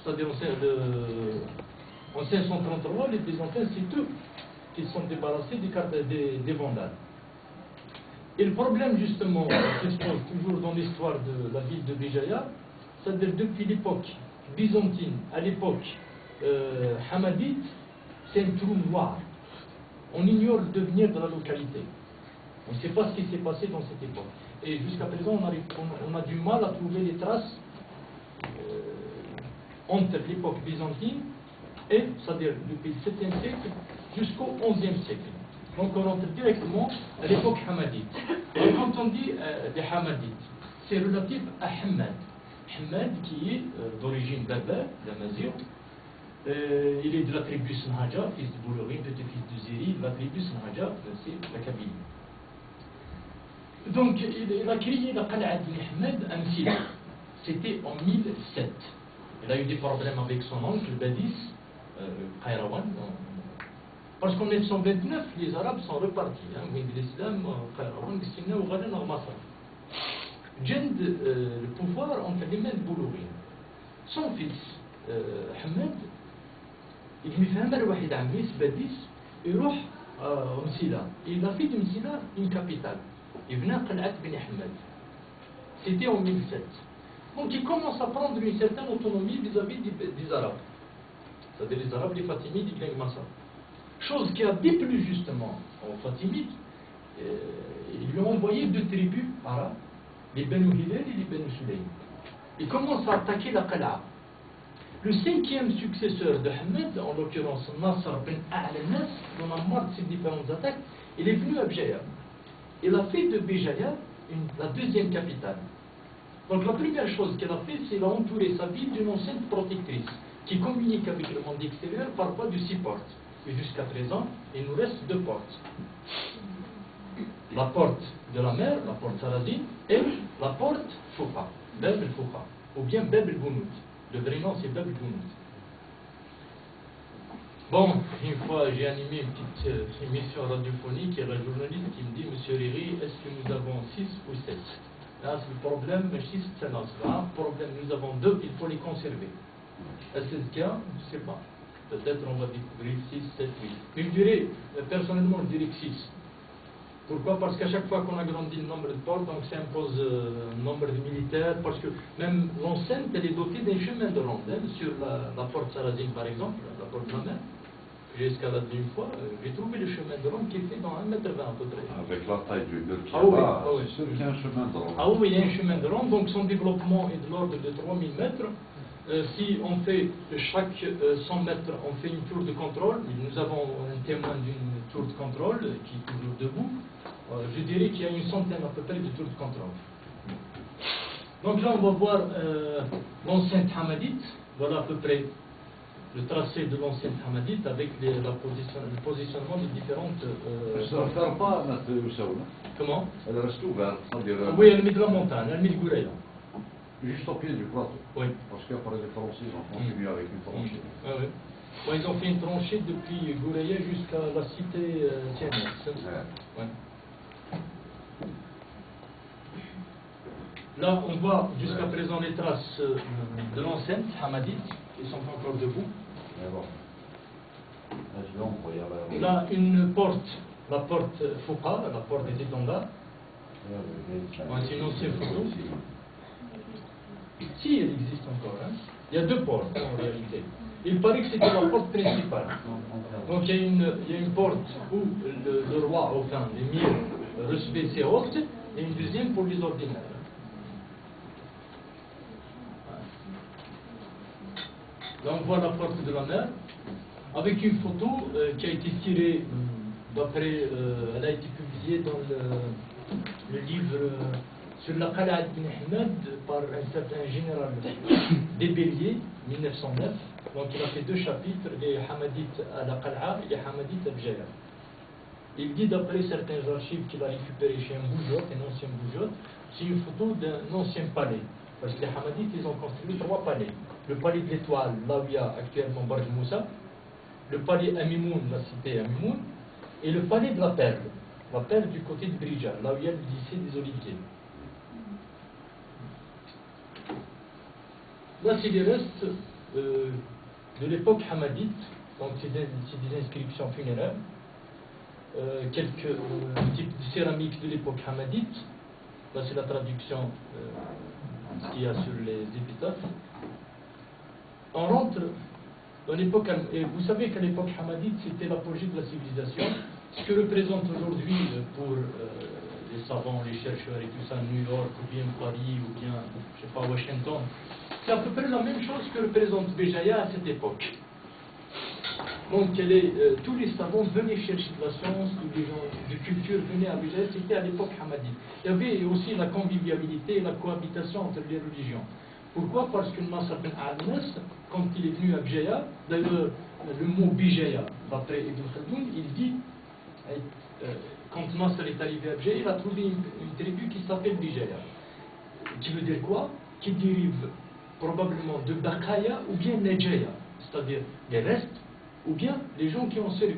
c'est-à-dire en 533, les Byzantins, c'est eux qui se sont débarrassés des Vandales. Et le problème, justement, qui se pose toujours dans l'histoire de la ville de Béjaïa, c'est-à-dire depuis l'époque byzantine à l'époque hamadite, c'est un trou noir. On ignore le devenir de la localité. On ne sait pas ce qui s'est passé dans cette époque. Et jusqu'à présent, on a du mal à trouver les traces entre l'époque byzantine et, c'est-à-dire depuis le 7e siècle jusqu'au 11e siècle. Donc on rentre directement à l'époque hamadite. Et quand on dit des hamadites, c'est relatif à Hamad. Hamad qui est d'origine berbère, d'Amazigh. Il est de la tribu Senhaja, fils de Boulourine, petit-fils de Ziri, de la tribu Senhaja, c'est la Kabylie. Donc il a créé la Qal'a ibn Ahmed à Msila. C'était en 1007. Il a eu des problèmes avec son oncle, Badis, Qayrawan. Parce qu'en 1929, les Arabes sont repartis. L'islam, Qayrawan, Gessina ou Ghalan au Masr. Jend le pouvoir entre les mains de Boulourine. Son fils, Ahmed, il lui fait un واحد عميس Badis, يروح Msila. Il a fait de Msila une capitale. Il venait à Qal'at bin Ahmed. C'était en 1007. Donc il commence à prendre une certaine autonomie vis-à-vis des Arabes. C'est-à-dire les Arabes, les Fatimides, ils gagnent Massa. Chose qui a déplu justement aux Fatimides, ils lui ont envoyé 2 tribus arabes, les Banu Hilal et les Banu Sulaym. Ils commencent à attaquer la Qal'a. Le 5e successeur de Ahmed, en l'occurrence Nasr bin A'lanas, dont on a marre de ces différentes attaques, il est venu à Béjaïa. Il a fait de Béjaïa la 2e capitale. Donc la première chose qu'il a fait, c'est qu'il a entouré sa ville d'une enceinte protectrice qui communique avec le monde extérieur par voie de 6 portes. Et jusqu'à présent, il nous reste 2 portes. La porte de la mer, la porte Sarazine, et la porte Fouqa, Bab el-Fouqa, ou bien Bab el-Bounout. Le vrai nom, c'est Bab el-Bounout. Bon, une fois, j'ai animé une petite émission radiophonique, et la journaliste qui me dit, Monsieur Riri, est-ce que nous avons 6 ou 7? Là, c'est le problème, mais 6, c'est un problème. Nous avons 2, il faut les conserver. Est-ce que c'est le cas? Je ne sais pas. Peut-être on va découvrir 6, 7, 8. Mais je dirais, personnellement, je dirais que 6. Pourquoi? Parce qu'à chaque fois qu'on agrandit le nombre de portes, donc ça impose un nombre de militaires, parce que même l'enceinte, elle est dotée d'un chemin de ronde. Sur la porte Sarazine, par exemple, la porte de la mer, j'ai escaladé une fois, j'ai trouvé le chemin de ronde qui est fait dans 1,20 m à peu près. Avec la taille du mur qui c'est sûr qu'il y a un chemin de ronde. Ah oui, il y a un chemin de ronde, donc son développement est de l'ordre de 3000 mètres. Si on fait chaque 100 mètres, on fait une tour de contrôle. Nous avons un témoin d'une tour de contrôle qui est toujours debout. Je dirais qu'il y a une centaine à peu près de tours de contrôle. Donc là, on va voir l'enceinte hamadite. Voilà à peu près le tracé de l'enceinte hamadite avec le positionnement des différentes... Ça ne fait pas notre sauna. Comment? Elle reste ouverte. Oui, elle met de la montagne, elle met de Goureya. Juste au pied du plateau. Oui. Parce qu'après les Français, ils ont continué avec une tranchée. Ah oui. Ouais, ils ont fait une tranchée depuis Goureya jusqu'à la cité Tianet. Ouais. Là, on voit jusqu'à présent les traces de l'enceinte hamadite qui sont encore debout. Là, une porte, la porte Fouqa, la porte des étendards. C'est une ancienne photo. Si, elle existe encore. Hein. Il y a 2 portes en réalité. Il paraît que c'était la porte principale. Donc il y a une porte où le roi, enfin l'émir, recevait ses hôtes, et une deuxième pour les ordinaires. Là on voit la porte de la mer, avec une photo qui a été tirée, d'après, elle a été publiée dans le livre sur la Qal'a ibn Ahmed par un certain général des Béliers, 1909. Donc il a fait 2 chapitres, les Hamadites à la Qal'a et les Hamadites à Béjaïa. Il dit d'après certains archives qu'il a récupéré chez un bougeotte, un ancien bougeotte, c'est une photo d'un ancien palais. Parce que les Hamadites, ils ont construit 3 palais. Le palais de l'Étoile, là où il y a actuellement Barj Moussa, le palais Amimoun, la cité Amimoun, et le palais de la Perle du côté de Brija, là où il y a le lycée des Oliviers. Là, c'est les restes de l'époque hamadite, donc c'est des inscriptions funéraires, quelques types de céramique de l'époque hamadite, là c'est la traduction qu'il y a sur les épitaphes. On rentre dans l'époque, et vous savez qu'à l'époque hamadite c'était l'apogée de la civilisation, ce que représente aujourd'hui pour les savants, les chercheurs et tout ça, New York ou bien Paris ou bien, je sais pas, Washington, c'est à peu près la même chose que représente Béjaïa à cette époque. Donc tous les savants venaient chercher de la science, tous les gens de culture venaient à Béjaïa, c'était à l'époque hamadite. Il y avait aussi la convivialité et la cohabitation entre les religions. Pourquoi? Parce que Nasr ibn al-Nas, quand il est venu à Béjaïa, d'ailleurs le mot Béjaïa, d'après Ibn Khaldoun, il dit, quand Nasr est arrivé à Béjaïa, il a trouvé une tribu qui s'appelle Béjaïa. Qui veut dire quoi? Qui dérive probablement de Bakaya ou bien Nejaya, c'est-à-dire les restes, ou bien les gens qui ont servi